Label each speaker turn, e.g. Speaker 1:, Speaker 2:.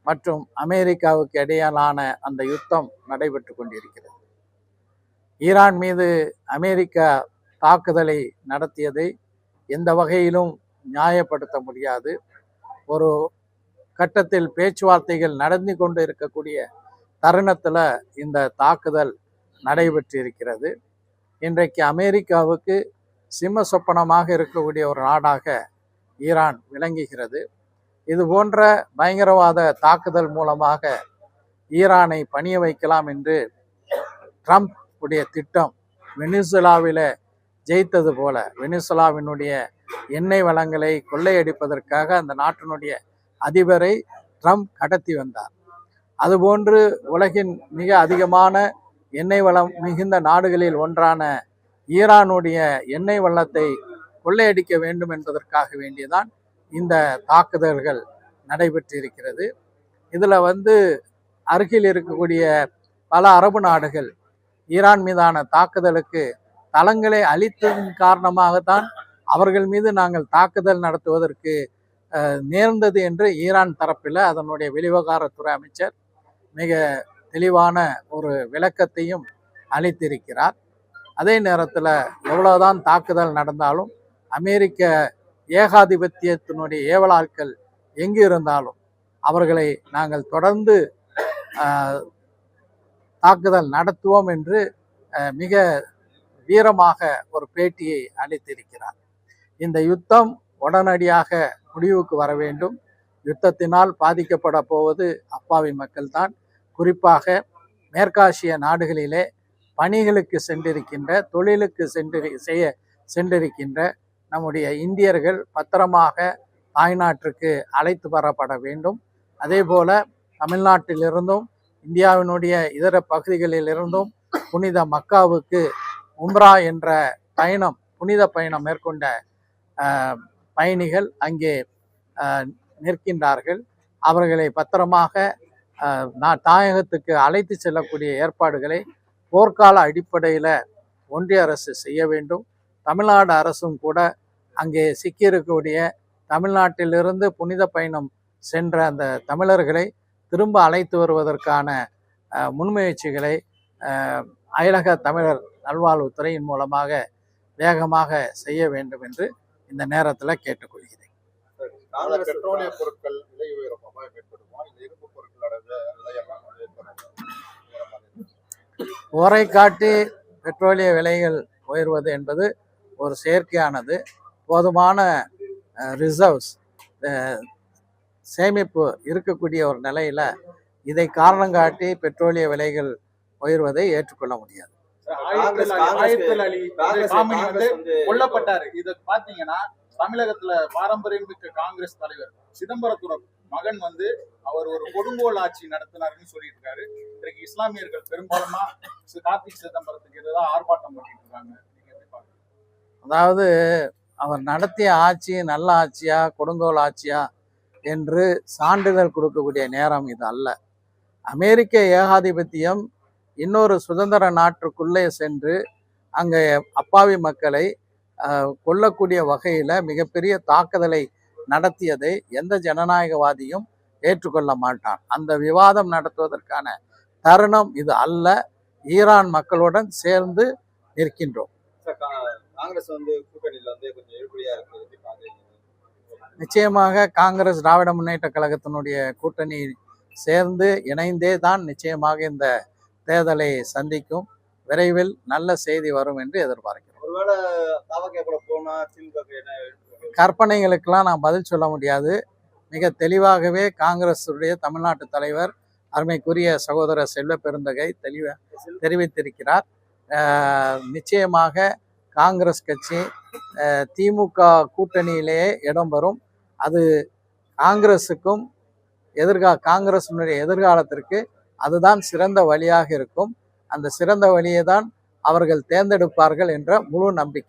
Speaker 1: மற்றும் அமெரிக்காவுக்கு இடையிலான அந்த யுத்தம் நடைபெற்று கொண்டிருக்கிறது. ஈரான் மீது அமெரிக்கா தாக்குதலை நடத்தியதை எந்த வகையிலும் நியாயப்படுத்த முடியாது. ஒரு கட்டத்தில் பேச்சுவார்த்தைகள் நடந்து கொண்டு இருக்கக்கூடிய தருணத்தில் இந்த தாக்குதல் நடைபெற்று இருக்கிறது. இன்றைக்கு அமெரிக்காவுக்கு சிம்ம சொப்பனமாக இருக்கக்கூடிய ஒரு நாடாக ஈரான் விளங்குகிறது. இது போன்ற பயங்கரவாத தாக்குதல் மூலமாக ஈரானை பணிய வைக்கலாம் என்று ட்ரம்ப் உடைய திட்டம் வெனிசுலாவில் ஜெயித்தது போல வெனிசுலாவினுடைய எண்ணெய் வளங்களை கொள்ளையடிப்பதற்காக அந்த நாட்டினுடைய அதிபரை ட்ரம்ப் கடத்தி வந்தார். அதுபோன்று உலகின் மிக அதிகமான எண்ணெய் வளம் மிகுந்த நாடுகளில் ஒன்றான ஈரானுடைய எண்ணெய் வளத்தை கொள்ளையடிக்க வேண்டும் என்பதற்காக வேண்டியதான் இந்த தாக்குதல்கள் நடைபெற்றிருக்கிறது. இதில் அருகில் இருக்கக்கூடிய பல அரபு நாடுகள் ஈரான் மீதான தாக்குதலுக்கு தளங்களை அளித்ததன் காரணமாகத்தான் அவர்கள் மீது நாங்கள் தாக்குதல் நடத்துவதற்கு நேர்ந்தது என்று ஈரான் தரப்பில் அதனுடைய வெளிவிவகாரத்துறை அமைச்சர் மிக தெளிவான ஒரு விளக்கத்தையும் அளித்திருக்கிறார். அதே நேரத்தில் எவ்வளவுதான் தாக்குதல் நடந்தாலும் அமெரிக்க ஏகாதிபத்தியத்தினுடைய ஏவலாட்கள் எங்கு இருந்தாலும் அவர்களை நாங்கள் தொடர்ந்து தாக்குதல் நடத்துவோம் என்று மிக வீரமாக ஒரு பேட்டியை அளித்திருக்கிறார். இந்த யுத்தம் உடனடியாக முடிவுக்கு வர வேண்டும். யுத்தத்தினால் பாதிக்கப்பட போவது அப்பாவி மக்கள்தான். குறிப்பாக மேற்காசிய நாடுகளிலே பணிகளுக்கு சென்றிருக்கின்ற, தொழிலுக்கு சென்றிருக்கின்ற நம்முடைய இந்தியர்கள் பத்திரமாக தாய்நாட்டிற்கு அழைத்து வரப்பட வேண்டும். அதே போல தமிழ்நாட்டிலிருந்தும் இந்தியாவினுடைய இதர பகுதிகளிலிருந்தும் புனித மக்காவுக்கு உம்ரா என்ற பயணம், புனித பயணம் மேற்கொண்ட பயணிகள் அங்கே நிற்கின்றார்கள். அவர்களை பத்திரமாக தாயகத்துக்கு அழைத்து செல்லக்கூடிய ஏற்பாடுகளை போர்க்கால அடிப்படையில் ஒன்றிய அரசு செய்ய வேண்டும். தமிழ்நாடு அரசும் கூட அங்கே சிக்கியிருக்கக்கூடிய தமிழ்நாட்டிலிருந்து புனித பயணம் சென்ற அந்த தமிழர்களை திரும்ப அழைத்து வருவதற்கான முன்முயற்சிகளை அயலக தமிழர் நல்வாழ்வுத்துறையின் மூலமாக வேகமாக செய்ய வேண்டும் என்று இந்த நேரத்தில் கேட்டுக்கொள்கிறேன்.
Speaker 2: பெட்ரோலிய பொருட்கள் விலை உயரும் ஏற்படுமா? இரும்பு பொருட்களோட
Speaker 1: ஓரை காட்டி பெட்ரோலிய விலைகள் உயர்வது என்பது ஒரு செயற்கையானது. போதுமான ரிசர்வ்ஸ் சேமிப்பு இருக்கக்கூடிய ஒரு நிலையில இதை காரணம் காட்டி பெட்ரோலிய விலைகள் உயர்வதை ஏற்றுக்கொள்ள முடியாது.
Speaker 3: கொல்லப்பட்டாரு. இதை பாத்தீங்கன்னா தமிழகத்துல பாரம்பரியமிக்க காங்கிரஸ் தலைவர் சிதம்பரத்துறை மகன் அவர் ஒரு கொடுங்கோல் ஆட்சி நடத்தினார்னு சொல்லிட்டு இருக்காரு. இன்றைக்கு இஸ்லாமியர்கள் பெரும்பாலுமா கார்த்திக் சிதம்பரத்துக்கு எதிராக ஆர்ப்பாட்டம் பண்ணிட்டு இருக்காங்க.
Speaker 1: அதாவது அவர் நடத்திய ஆட்சி நல்ல ஆட்சியா கொடுங்கோல் ஆட்சியா என்று சான்றிதழ் கொடுக்கக்கூடிய நேரம் இது அல்ல. அமெரிக்க ஏகாதிபத்தியம் இன்னொரு சுதந்திர நாட்டுக்குள்ளே சென்று அங்கே அப்பாவி மக்களை கொல்லக்கூடிய வகையில் மிகப்பெரிய தாக்குதலை நடத்தியதை எந்த ஜனநாயகவாதியும் ஏற்றுக்கொள்ள மாட்டான். அந்த விவாதம் நடத்துவதற்கான தருணம் இது அல்ல. ஈரான் மக்களுடன் சேர்ந்து நிற்கின்றோம். நிச்சயமாக காங்கிரஸ் திராவிட முன்னேற்ற கழகத்தினுடைய கூட்டணி சேர்ந்து இணைந்தே தான் நிச்சயமாக இந்த தேர்தலை சந்திக்கும். விரைவில் நல்ல செய்தி வரும் என்று எதிர்பார்க்கிறோம். கற்பனைகளுக்கெல்லாம் நான் பதில் சொல்ல முடியாது. மிக தெளிவாகவே காங்கிரஸுடைய தமிழ்நாட்டு தலைவர் அருமைக்குரிய சகோதரர் செல்வ பெருந்தகை தெரிவித்திருக்கிறார். நிச்சயமாக காங்கிரஸ் கட்சி திமுக கூட்டணியிலேயே இடம்பெறும். அது காங்கிரஸுக்கும் காங்கிரஸினுடைய எதிர்காலத்திற்கு அதுதான் சிறந்த வழியாக இருக்கும். அந்த சிறந்த வழியை தான் அவர்கள் தேர்ந்தெடுப்பார்கள் என்ற முழு நம்பிக்கை.